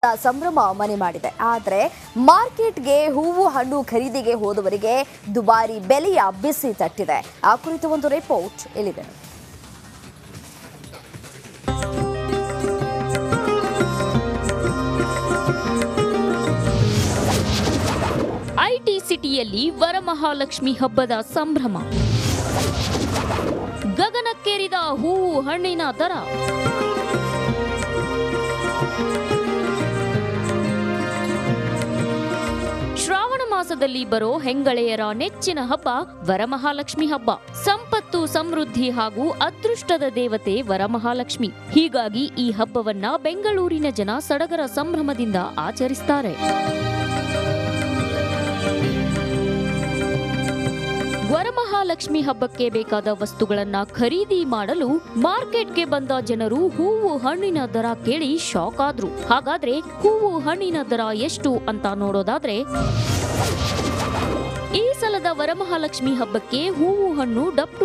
ಸಂಭ್ರಮ ಮನೆ ಮಾಡಿದೆ. ಆದರೆ ಮಾರ್ಕೆಟ್ಗೆ ಹೂವು ಹಣ್ಣು ಖರೀದಿಗೆ ಹೋದವರಿಗೆ ದುಬಾರಿ ಬೆಲೆಯ ಬಿಸಿ ತಟ್ಟಿದೆ. ಆ ಕುರಿತು ಒಂದು ರಿಪೋರ್ಟ್ ಇಲ್ಲಿದೆ. ಐಟಿ ಸಿಟಿಯಲ್ಲಿ ವರಮಹಾಲಕ್ಷ್ಮಿ ಹಬ್ಬದ ಸಂಭ್ರಮ. ಗಗನಕ್ಕೇರಿದ ಹೂವು ಹಣ್ಣಿನ ದರ. ಶ್ರಾವಣ ಮಾಸದಲ್ಲಿ ಬರೋ ಹೆಂಗಳೆಯರ ನೆಚ್ಚಿನ ಹಬ್ಬ ವರಮಹಾಲಕ್ಷ್ಮಿ ಹಬ್ಬ. ಸಂಪತ್ತು, ಸಮೃದ್ಧಿ ಹಾಗೂ ಅದೃಷ್ಟದ ದೇವತೆ ವರಮಹಾಲಕ್ಷ್ಮಿ. ಹೀಗಾಗಿ ಈ ಹಬ್ಬವನ್ನ ಬೆಂಗಳೂರಿನ ಜನ ಸಡಗರ ಸಂಭ್ರಮದಿಂದ ಆಚರಿಸುತ್ತಾರೆ. ವರಮಹಾಲಕ್ಷ್ಮಿ ಹಬ್ಬಕ್ಕೆ ಬೇಕಾದ ವಸ್ತುಗಳನ್ನ ಖರೀದಿ ಮಾಡಲು ಮಾರ್ಕೆಟ್ಗೆ ಬಂದ ಜನರು ಹೂವು ಹಣ್ಣಿನ ದರ ಕೇಳಿ ಶಾಕ್ ಆದ್ರು. ಹಾಗಾದ್ರೆ ಹೂವು ಹಣ್ಣಿನ ದರ ಎಷ್ಟು ಅಂತ ನೋಡೋದಾದ್ರೆ, ಈ ಸಲದ ವರಮಹಾಲಕ್ಷ್ಮಿ ಹಬ್ಬಕ್ಕೆ ಹೂವು ಹಣ್ಣು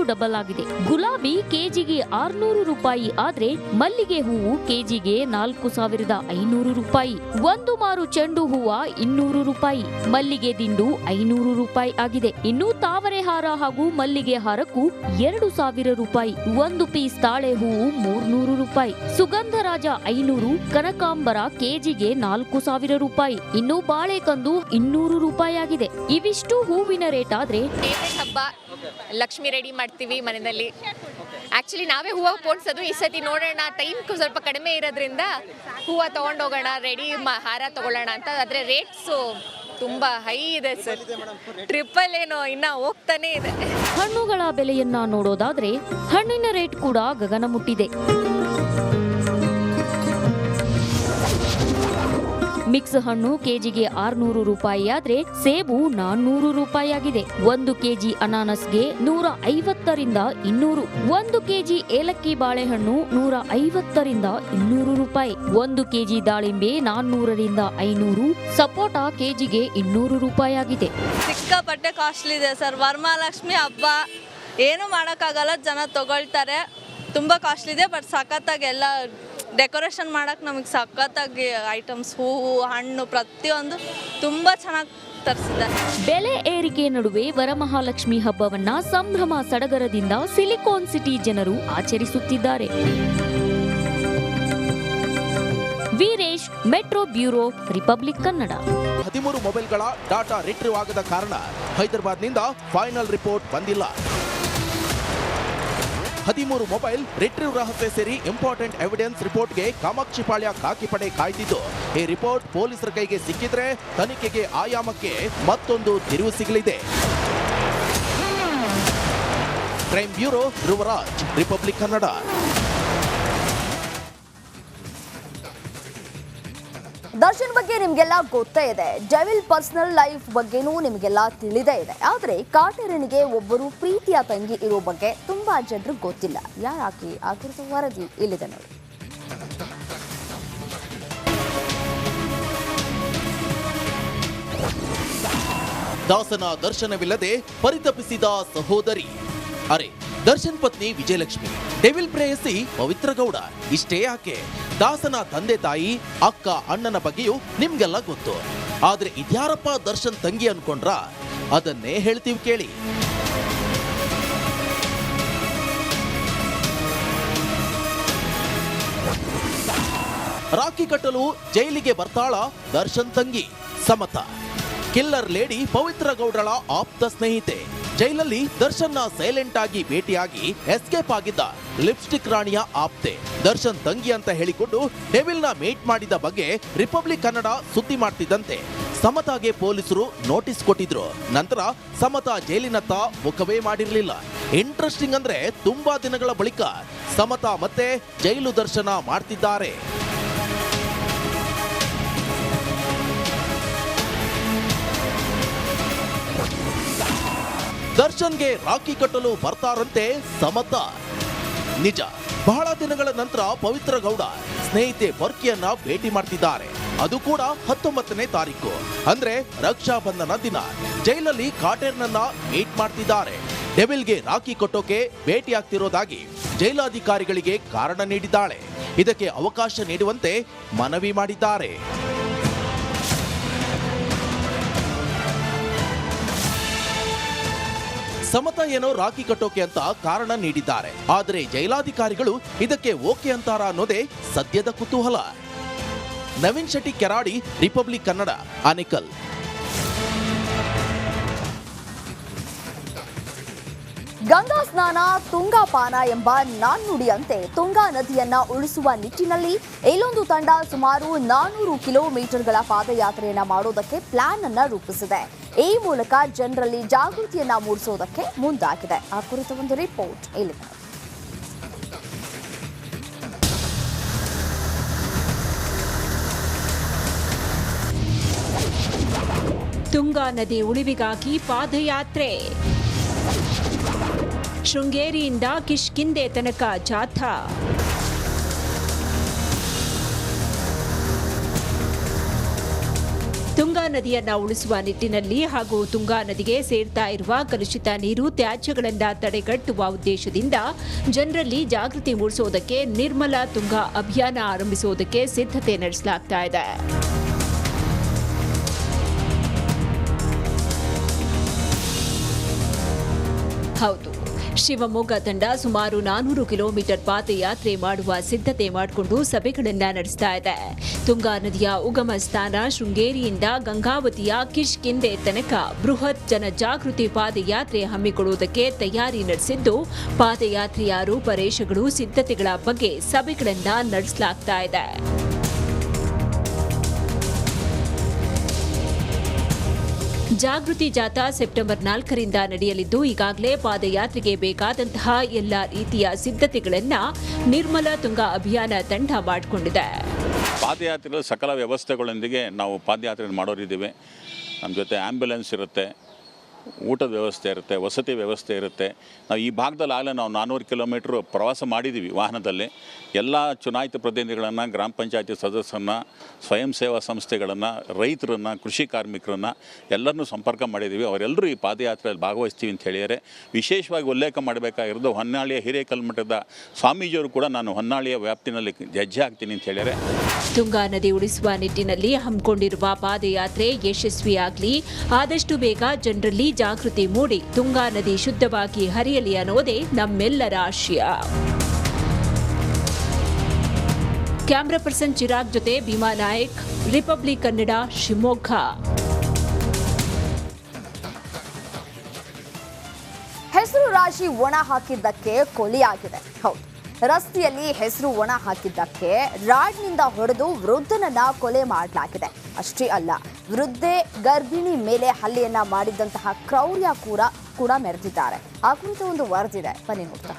ಡಬಲ್ ಆಗಿದೆ. ಗುಲಾಬಿ ಕೆಜಿಗೆ 600 ರೂಪಾಯಿ ಆದ್ರೆ ಮಲ್ಲಿಗೆ ಹೂವು ಕೆಜಿಗೆ 4500 ರೂಪಾಯಿ. ಒಂದು ಮಾರು ಚೆಂಡು ಹೂವ 200 ರೂಪಾಯಿ. ಮಲ್ಲಿಗೆ ದಿಂಡು 500 ರೂಪಾಯಿ ಆಗಿದೆ. ಇನ್ನು ತಾವರೆ ಹಾರ ಹಾಗೂ ಮಲ್ಲಿಗೆ ಹಾರಕ್ಕೂ 2000 ರೂಪಾಯಿ. ಒಂದು ಪೀಸ್ ತಾಳೆ ಹೂವು 300 ರೂಪಾಯಿ. ಸುಗಂಧರಾಜ 500, ಕನಕಾಂಬರ ಕೆಜಿಗೆ 4000 ರೂಪಾಯಿ. ಇನ್ನು ಬಾಳೆಕಂದು 200 ರೂಪಾಯಿ ಆಗಿದೆ. ಇವಿಷ್ಟು ಹೂವಿನ ರೇಟ್ ಆದ್ರೆ, ಹಬ್ಬ ಲಕ್ಷ್ಮಿ ರೆಡಿ ಮಾಡ್ತೀವಿ ಮನೆಯಲ್ಲಿ. ಆಕ್ಚುಲಿ ನಾವೇ ಹೂವು ಪೋಣಿಸೋದು. ಈ ಸತಿ ನೋಡೋಣ, ಟೈಮ್ ಸ್ವಲ್ಪ ಕಡಿಮೆ ಇರೋದ್ರಿಂದ ಹೂವು ತಗೊಂಡೋಗೋಣ, ರೆಡಿ ಹಾರ ತಗೊಳ್ಳೋಣ ಅಂತ. ಆದ್ರೆ ರೇಟ್ಸು ತುಂಬಾ ಹೈ ಇದೆ ಸರ್. ಟ್ರಿಪಲ್ ಏನೋ ಇನ್ನ ಹೋಗ್ತಾನೆ ಇದೆ. ಹಣ್ಣುಗಳ ಬೆಲೆಯನ್ನ ನೋಡೋದಾದ್ರೆ ಹಣ್ಣಿನ ರೇಟ್ ಕೂಡ ಗಗನ ಮುಟ್ಟಿದೆ. ಮಿಕ್ಸ್ ಹಣ್ಣು ಕೆಜಿಗೆ 600 ರೂಪಾಯಿ ಆದ್ರೆ ಸೇಬು 400 ರೂಪಾಯಿ ಆಗಿದೆ. 1 ಕೆಜಿ ಅನಾನಸ್ಗೆ 150 ರಿಂದ 200. 1 ಕೆಜಿ ಏಲಕ್ಕಿ ಬಾಳೆಹಣ್ಣು 150 ರಿಂದ 200 ರೂಪಾಯಿ. 1 ಕೆಜಿ ದಾಳಿಂಬೆ 400 ರಿಂದ 500. ಸಪೋಟ ಕೆಜಿಗೆ 200 ರೂಪಾಯಿ ಆಗಿದೆ. ಸಿಕ್ಕಾಪಟ್ಟೆ ಕಾಸ್ಟ್ಲಿ ಇದೆ ಸರ್. ವರಮಹಾಲಕ್ಷ್ಮಿ ಹಬ್ಬ ಏನು ಮಾಡೋಕ್ಕಾಗಲ್ಲ, ಜನ ತಗೊಳ್ತಾರೆ. ತುಂಬ ಕಾಸ್ಟ್ಲಿ ಇದೆ. ಬಟ್ ಸಖತ್ತಾಗಿ ಎಲ್ಲ ಡೆಕೋರೇಷನ್ ಮಾಡಕ್ಕೆ ನಮಗೆ ಸಖತ್ತಾಗಿ ಐಟಮ್ಸ್, ಹೂವು ಹಣ್ಣು ಪ್ರತಿಯೊಂದು ತುಂಬ ಚೆನ್ನಾಗಿ ತರಿಸಿದ್ದಾರೆ. ಬೆಲೆ ಏರಿಕೆ ನಡುವೆ ವರಮಹಾಲಕ್ಷ್ಮಿ ಹಬ್ಬವನ್ನ ಸಂಭ್ರಮ ಸಡಗರದಿಂದ ಸಿಲಿಕಾನ್ ಸಿಟಿ ಜನರು ಆಚರಿಸುತ್ತಿದ್ದಾರೆ. Veeresh, metro bureau, republic Kannada. 13 ಮೊಬೈಲ್ಗಳ ಡಾಟಾ ರಿಟ್ರೀವ್ ಆಗದ ಕಾರಣ ಹೈದರಾಬಾದ್ನಿಂದ ಫೈನಲ್ ರಿಪೋರ್ಟ್ ಬಂದಿಲ್ಲ. 13 ಮೊಬೈಲ್ ರಿಟ್ರೀವ್ ರಹಸ್ಯ ಸೇರಿ ಇಂಪಾರ್ಟೆಂಟ್ ಎವಿಡೆನ್ಸ್ ರಿಪೋರ್ಟ್ಗೆ ಕಾಮಾಕ್ಷಿಪಾಳ್ಯ ಖಾಕಿ ಪಡೆ ಕಾಯ್ದಿದ್ದು, ಈ ರಿಪೋರ್ಟ್ ಪೊಲೀಸರ ಕೈಗೆ ಸಿಕ್ಕಿದ್ರೆ ತನಿಖೆಗೆ ಆಯಾಮಕ್ಕೆ ಮತ್ತೊಂದು ತಿರುವು ಸಿಗಲಿದೆ. Crime bureau, Dhruvaraj, republic Kannada. Darshan ಬಗ್ಗೆ ನಿಮ್ಗೆಲ್ಲ ಗೊತ್ತೇ ಇದೆ. ಡೆವಿಲ್ ಪರ್ಸನಲ್ ಲೈಫ್ ಬಗ್ಗೆನೂ ನಿಮ್ಗೆಲ್ಲ ತಿಳಿದೇ ಇದೆ. ಆದ್ರೆ ಕಾಟೇರನಿಗೆ ಒಬ್ಬರು ಪ್ರೀತಿಯ ತಂಗಿ ಇರೋ ಬಗ್ಗೆ ತುಂಬಾ ಜನರಿಗೆ ಗೊತ್ತಿಲ್ಲ. ಯಾರಾಕಿ? ಆ ಕುರಿತು ವರದಿ ಇಲ್ಲಿದೆ ನೋಡಿ. ದಾಸನ ದರ್ಶನವಿಲ್ಲದೆ ಪರಿತಪಿಸಿದ ಸಹೋದರಿ. ಅರೆ, ದರ್ಶನ್ ಪತ್ನಿ ವಿಜಯಲಕ್ಷ್ಮಿ, ಡೆವಿಲ್ ಪ್ರೇಯಸಿ ಪವಿತ್ರ ಗೌಡ. ಇಷ್ಟೇ ಯಾಕೆ, ದಾಸನ ತಂದೆ ತಾಯಿ, ಅಕ್ಕ, ಅಣ್ಣನ ಬಗ್ಗೆಯೂ ನಿಮ್ಗೆಲ್ಲ ಗೊತ್ತು. ಆದ್ರೆ ಇದ್ಯಾರಪ್ಪ ದರ್ಶನ್ ತಂಗಿ ಅನ್ಕೊಂಡ್ರ? ಅದನ್ನೇ ಹೇಳ್ತೀವಿ ಕೇಳಿ. ರಾಖಿ ಕಟ್ಟಲು ಜೈಲಿಗೆ ಬರ್ತಾಳ ದರ್ಶನ್ ತಂಗಿ ಸಮತ. ಕಿಲ್ಲರ್ ಲೇಡಿ ಪವಿತ್ರ ಗೌಡಳ ಆಪ್ತ ಸ್ನೇಹಿತೆ. ಜೈಲಲ್ಲಿ ದರ್ಶನ್ನ ಸೈಲೆಂಟ್ ಆಗಿ ಭೇಟಿಯಾಗಿ ಎಸ್ಕೇಪ್ ಆಗಿದ್ದ ಲಿಪ್ಸ್ಟಿಕ್ ರಾಣಿಯ ಆಪ್ತೆ. ದರ್ಶನ್ ತಂಗಿ ಅಂತ ಹೇಳಿಕೊಂಡು ಡೆವಿಲ್ನ ಮೀಟ್ ಮಾಡಿದ ಬಗ್ಗೆ ರಿಪಬ್ಲಿಕ್ ಕನ್ನಡ ಸುದ್ದಿ ಮಾಡ್ತಿದ್ದಂತೆ ಸಮತಾಗೆ ಪೊಲೀಸರು ನೋಟಿಸ್ ಕೊಟ್ಟಿದ್ರು. ನಂತರ ಸಮತಾ ಜೈಲಿನತ್ತ ಮುಖವೇ ಮಾಡಿರಲಿಲ್ಲ. ಇಂಟ್ರೆಸ್ಟಿಂಗ್ ಅಂದ್ರೆ ತುಂಬಾ ದಿನಗಳ ಬಳಿಕ ಸಮತಾ ಮತ್ತೆ ಜೈಲು ದರ್ಶನ ಮಾಡ್ತಿದ್ದಾರೆ. ದರ್ಶನ್ಗೆ ರಾಖಿ ಕಟ್ಟಲು ಬರ್ತಾರಂತೆ ಸಮತಾ. ನಿಜ, ಬಹಳ ದಿನಗಳ ನಂತರ ಪವಿತ್ರ ಗೌಡ ಸ್ನೇಹಿತೆ ಬರ್ಕಿಯನ್ನ ಭೇಟಿ ಮಾಡ್ತಿದ್ದಾರೆ. ಅದು ಕೂಡ 19ನೇ ತಾರೀಕು, ಅಂದ್ರೆ ರಕ್ಷಾ ಬಂಧನ ದಿನ. ಜೈಲಲ್ಲಿ ಕಾಟೇರ್ನನ್ನ ಮೀಟ್ ಮಾಡ್ತಿದ್ದಾರೆ. ಡೆವಿಲ್ಗೆ ರಾಖಿ ಕೊಟ್ಟೋಕೆ ಭೇಟಿಯಾಗ್ತಿರೋದಾಗಿ ಜೈಲಾಧಿಕಾರಿಗಳಿಗೆ ಕಾರಣ ನೀಡಿದ್ದಾಳೆ. ಇದಕ್ಕೆ ಅವಕಾಶ ನೀಡುವಂತೆ ಮನವಿ ಮಾಡಿದ್ದಾರೆ. ಸಮತಾ ಏನೋ ರಾಖಿ ಕಟ್ಟೋಕೆ ಅಂತ ಕಾರಣ ನೀಡಿದ್ದಾರೆ. ಆದರೆ ಜೈಲಾಧಿಕಾರಿಗಳು ಇದಕ್ಕೆ ಓಕೆ ಅಂತಾರ ಅನ್ನೋದೇ ಸದ್ಯದ ಕುತೂಹಲ. ನವೀನ್ ಶೆಟ್ಟಿ ಕೆರಾಡಿ, ರಿಪಬ್ಲಿಕ್ ಕನ್ನಡ, ಆನೇಕಲ್. ಗಂಗಾ ಸ್ನಾನ ತುಂಗಾಪಾನ ಎಂಬ ನಾಣ್ಣುಡಿಯಂತೆ ತುಂಗಾ ನದಿಯನ್ನ ಉಳಿಸುವ ನಿಟ್ಟಿನಲ್ಲಿ ಇಲ್ಲೊಂದು ತಂಡ ಸುಮಾರು 400 ಕಿಲೋಮೀಟರ್ಗಳ ಪಾದಯಾತ್ರೆಯನ್ನ ಮಾಡೋದಕ್ಕೆ ಪ್ಲಾನ್ ಅನ್ನ ರೂಪಿಸಿದೆ. ಈ ಮೂಲಕ ಜನರಲ್ಲಿ ಜಾಗೃತಿಯನ್ನ ಮೂಡಿಸೋದಕ್ಕೆ ಮುಂದಾಗಿದೆ. ಆ ಕುರಿತ ಒಂದು ರಿಪೋರ್ಟ್ ಇಲ್ಲಿ. ತುಂಗಾ ನದಿ ಉಳಿವಿಗಾಗಿ ಪಾದಯಾತ್ರೆ. ಶೃಂಗೇರಿಯಿಂದ ಕಿಷ್ಕಿಂದೆ ತನಕ ಜಾಥಾ. ತುಂಗಾ ನದಿಯನ್ನ ಉಳಿಸುವ ನಿಟ್ಟಿನಲ್ಲಿ ಹಾಗೂ ತುಂಗಾ ನದಿಗೆ ಸೇರ್ತಾ ಇರುವ ಕಲುಷಿತ ನೀರು, ತ್ಯಾಜ್ಯಗಳನ್ನು ತಡೆಗಟ್ಟುವ ಉದ್ದೇಶದಿಂದ ಜನರಲ್ಲಿ ಜಾಗೃತಿ ಮೂಡಿಸುವುದಕ್ಕೆ ನಿರ್ಮಲ ತುಂಗಾ ಅಭಿಯಾನ ಆರಂಭಿಸುವುದಕ್ಕೆ ಸಿದ್ಧತೆ ನಡೆಸಲಾಗ್ತಾ ಇದೆ. ಹೌದು, ಶಿವಮೊಗ್ಗ ತಂಡ ಸುಮಾರು 400 ಕಿಲೋಮೀಟರ್ ಪಾದಯಾತ್ರೆ ಮಾಡುವ ಸಿದ್ಧತೆ ಮಾಡಿಕೊಂಡು ಸಭೆಗಳನ್ನು ನಡೆಸ್ತಾ ಇದೆ. ತುಂಗಾ ನದಿಯ ಉಗಮ ಸ್ಥಾನ ಶೃಂಗೇರಿಯಿಂದ ಗಂಗಾವತಿಯ ಕಿಷ್ಕಿಂದೆ ತನಕ ಬೃಹತ್ ಜನಜಾಗೃತಿ ಪಾದಯಾತ್ರೆ ಹಮ್ಮಿಕೊಳ್ಳುವುದಕ್ಕೆ ತಯಾರಿ ನಡೆಸಿದ್ದು, ಪಾದಯಾತ್ರೆಯ ರೂಪರೇಷೆಗಳು, ಸಿದ್ಧತೆಗಳ ಬಗ್ಗೆ ಸಭೆಗಳನ್ನು ನಡೆಸಲಾಗ್ತಾ ಇದೆ. ಜಾಗೃತಿ ಜಾಥಾ ಸೆಪ್ಟೆಂಬರ್ 4ರಿಂದ ನಡೆಯಲಿದ್ದು, ಈಗಾಗಲೇ ಪಾದಯಾತ್ರೆಗೆ ಬೇಕಾದಂತಹ ಎಲ್ಲ ರೀತಿಯ ಸಿದ್ಧತೆಗಳನ್ನು ನಿರ್ಮಲ ತುಂಗಾ ಅಭಿಯಾನ ತಂಡ ಮಾಡಿಕೊಂಡಿದೆ. ಪಾದಯಾತ್ರೆಯಲ್ಲಿ ಸಕಲ ವ್ಯವಸ್ಥೆಗಳೊಂದಿಗೆ ನಾವು ಪಾದಯಾತ್ರೆ ಮಾಡೋರಿದ್ದೀವಿ. ನಮ್ಮ ಜೊತೆ ಆ್ಯಂಬುಲೆನ್ಸ್ ಇರುತ್ತೆ, ಊಟದ ವ್ಯವಸ್ಥೆ ಇರುತ್ತೆ, ವಸತಿ ವ್ಯವಸ್ಥೆ ಇರುತ್ತೆ. ನಾವು ಈ ಭಾಗದಲ್ಲಿ ಆಗಲೇ ನಾವು 400 ಕಿಲೋಮೀಟ್ರ್ ಪ್ರವಾಸ ಮಾಡಿದ್ದೀವಿ ವಾಹನದಲ್ಲಿ. ಎಲ್ಲ ಚುನಾಯಿತ ಪ್ರತಿನಿಧಿಗಳನ್ನು, ಗ್ರಾಮ ಪಂಚಾಯತಿ ಸದಸ್ಯರನ್ನು, ಸ್ವಯಂ ಸೇವಾ ಸಂಸ್ಥೆಗಳನ್ನು, ರೈತರನ್ನು, ಕೃಷಿ ಕಾರ್ಮಿಕರನ್ನು ಎಲ್ಲರನ್ನೂ ಸಂಪರ್ಕ ಮಾಡಿದ್ದೀವಿ. ಅವರೆಲ್ಲರೂ ಈ ಪಾದಯಾತ್ರೆಯಲ್ಲಿ ಭಾಗವಹಿಸ್ತೀವಿ ಅಂತ ಹೇಳಿದರೆ, ವಿಶೇಷವಾಗಿ ಉಲ್ಲೇಖ ಮಾಡಬೇಕಾಗಿರೋದು ಹೊನ್ನಾಳಿಯ ಹಿರೇಕಲ್ಮಠದ ಸ್ವಾಮೀಜಿಯವರು ಕೂಡ ನಾನು ಹೊನ್ನಾಳಿಯ ವ್ಯಾಪ್ತಿನಲ್ಲಿ ಹೆಜ್ಜೆ ಹಾಕ್ತೀನಿ ಅಂತ ಹೇಳಿದರೆ. ತುಂಗಾ ನದಿ ಉಳಿಸುವ ನಿಟ್ಟಿನಲ್ಲಿ ಹಮ್ಮಿಕೊಂಡಿರುವ ಪಾದಯಾತ್ರೆ ಯಶಸ್ವಿಯಾಗಲಿ, ಆದಷ್ಟು ಬೇಗ ಜನರಲ್ಲಿ ಜಾಗೃತಿ ಮೂಡಿ ತುಂಗಾ ನದಿ ಶುದ್ಧವಾಗಿ ಹರಿಯಲಿ ಅನ್ನೋದೇ ನಮ್ಮೆಲ್ಲರ ಆಶಯ. ಕ್ಯಾಮರಾ ಪರ್ಸನ್ ಚಿರಾಗ್ ಜೊತೆ ಭೀಮಾ ನಾಯಕ್, ರಿಪಬ್ಲಿಕ್ ಕನ್ನಡ, ಶಿವಮೊಗ್ಗ. ಹೆಸರು ರಾಶಿ ಒಣ ಹಾಕಿದ್ದಕ್ಕೆ ಕೊಲೆಯಾಗಿದೆ. ಹೌದು, ರಸ್ತೆಯಲ್ಲಿ ಹೆಸರು ಒಣ ಹಾಕಿದ್ದಕ್ಕೆ ರಾಡ್ನಿಂದ ಹೊಡೆದು ವೃದ್ಧನನ್ನ ಕೊಲೆ ಮಾಡಲಾಗಿದೆ. ಅಷ್ಟೇ ಅಲ್ಲ, ವೃದ್ಧೆ ಗರ್ಭಿಣಿ ಮೇಲೆ ಹಲ್ಲೆಯನ್ನ ಮಾಡಿದಂತಹ ಕ್ರೌರ್ಯ ಕೂಡ ಮೆರೆದಿದ್ದಾರೆ. ಆ ಕುರಿತ ಒಂದು ವರದಿದೆ, ಬನ್ನಿ ನೋಡ್ತಾ.